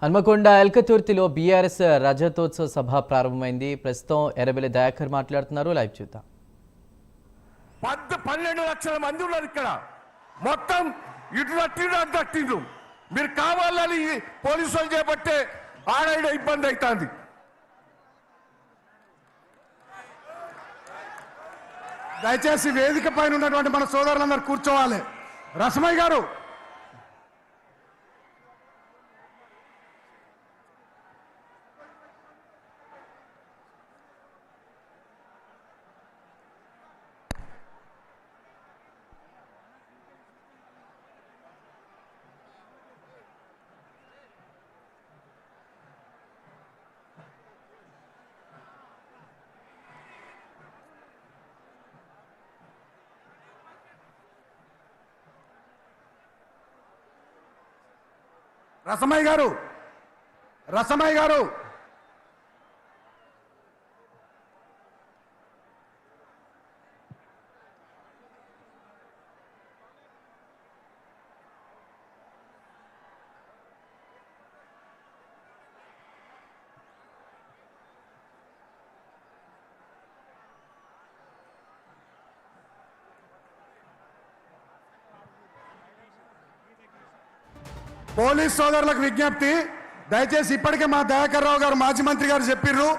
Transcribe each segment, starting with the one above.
Hanamkonda ఎల్కతుర్తిలో BRS రజతోత్సవ సభ ప్రారంభమైంది. ప్రస్తుతం ఎర్రబెల్లి దయాకర్ మాట్లాడుతున్నారు. లైవ్ చూద్దాం. 12 లక్షల మంది ఉన్నారు ఇక్కడ. మొత్తం ఇటు తట్టిండ్రు. మీరు కావాలని పోలీసులు చేపట్టే ఆడైన ఇబ్బంది అవుతుంది. దయచేసి వేదిక పైన ఉన్నటువంటి మన సోదరులందరూ కూర్చోవాలి. రసమయ్య గారు, రసమయ్య గారు, రసమయ్య గారు, పోలీస్ సోదరులకు విజ్ఞప్తి, దయచేసి ఇప్పటికే మా దయాకర్ రావు గారు మాజీ మంత్రి గారు చెప్పిర్రు,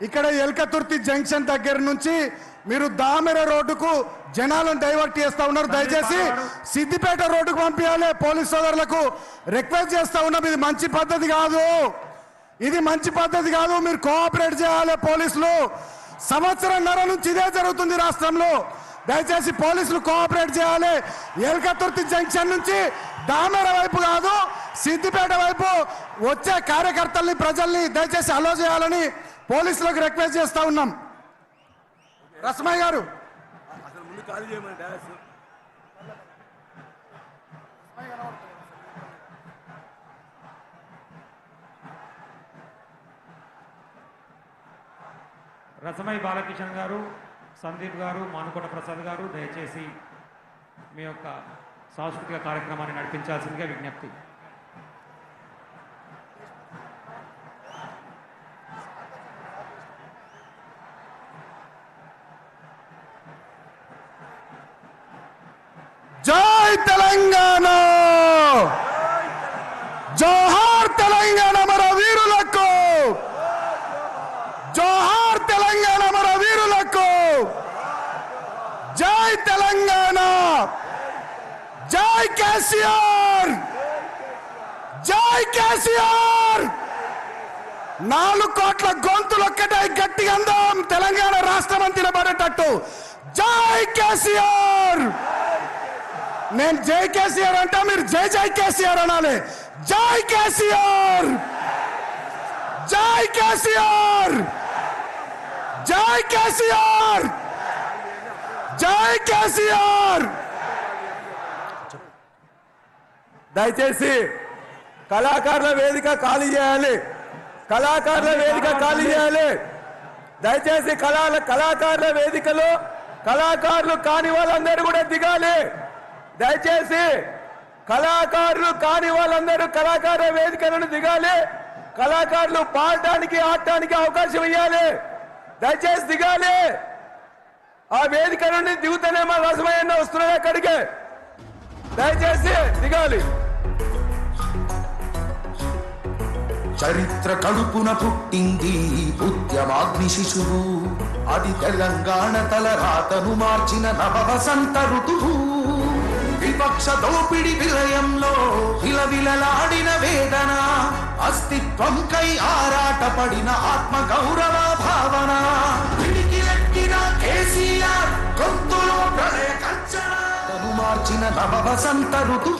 ఇక్కడ ఎల్కతుర్తి జంక్షన్ దగ్గర నుంచి మీరు దామెర రోడ్డుకు జనాలను డైవర్ట్ చేస్తా ఉన్నారు. దయచేసి సిద్దిపేట రోడ్డుకు పంపించాలి. పోలీస్ సోదరులకు రిక్వెస్ట్ చేస్తా ఉన్నాం. ఇది మంచి పద్ధతి కాదు, ఇది మంచి పద్ధతి కాదు. మీరు కోఆపరేట్ చేయాలి. పోలీసులు సంవత్సరంన్నర నుంచి ఇదే జరుగుతుంది రాష్ట్రంలో. దయచేసి పోలీసులు కోఆపరేట్ చేయాలి. ఎల్కతుర్తి జంక్షన్ నుంచి దామెర వైపు కాదు, సిద్దిపేట వైపు వచ్చే కార్యకర్తల్ని, ప్రజల్ని దయచేసి అలో చేయాలని పోలీసులకు రిక్వెస్ట్ చేస్తా ఉన్నాం. రసమయ్య గారు, రసమయ్య బాలకిషన్ గారు, సందీప్ గారు, మానుకోట ప్రసాద్ గారు, దయచేసి మీ యొక్క సాంస్కృతిక కార్యక్రమాన్ని నడిపించాల్సిందిగా విజ్ఞప్తి. జై తెలంగాణ, జోహార్ తెలంగాణ మన వీరులకు, జోహార్ తెలంగాణ మన వీరులకు, జై తెలంగాణ, జై కేసీఆర్, జై కేసీఆర్. 4 కోట్ల గొంతులు ఒక్కటే గట్టిగా అందాం, తెలంగాణ రాష్ట్రం అంతా నిలబడేటట్టు. జై కేసీఆర్. నేను జై కేసీఆర్ అంటే మీరు జై జై కేసీఆర్ అనాలి. జై కేసీఆర్, జై కేసీఆర్, జై కేసీఆర్, జై కేసీఆర్. దయచేసి కళాకారుల వేదిక ఖాళీ చేయాలి. కళాకారుల వేదిక ఖాళీ చేయాలి. దయచేసి కళాకారుల వేదికలో కళాకారులు కాని వాళ్ళందరూ కూడా దిగాలి. దయచేసి కళాకారులు కాని వాళ్ళందరూ కళాకారుల వేదికలను దిగాలి. కళాకారులు పాడటానికి, ఆడటానికి అవకాశం ఇవ్వాలి. దయచేసి దిగాలి. ఆ వేదిక నుండి దిగుతూనే మా రసమయ్య వస్తున్నాయి అక్కడికి. దయచేసి దిగాలి. చరిత్ర కడుపున పుట్టింది ఉద్యమాగ్ని శిశువు, అది తెలంగాణ తలరాతను మార్చిన నవవసంత ఋతువు. విపక్ష దోపిడి విలయంలో విలవిలలాడిన వేదన, అస్తిత్వంకై ఆరాటపడిన ఆత్మ గౌరవ భావన, పిడికిలెక్కిన కేసీఆర్ గొంతులో ప్రళయ కంచన మార్చిన నవవసంత ఋతువు.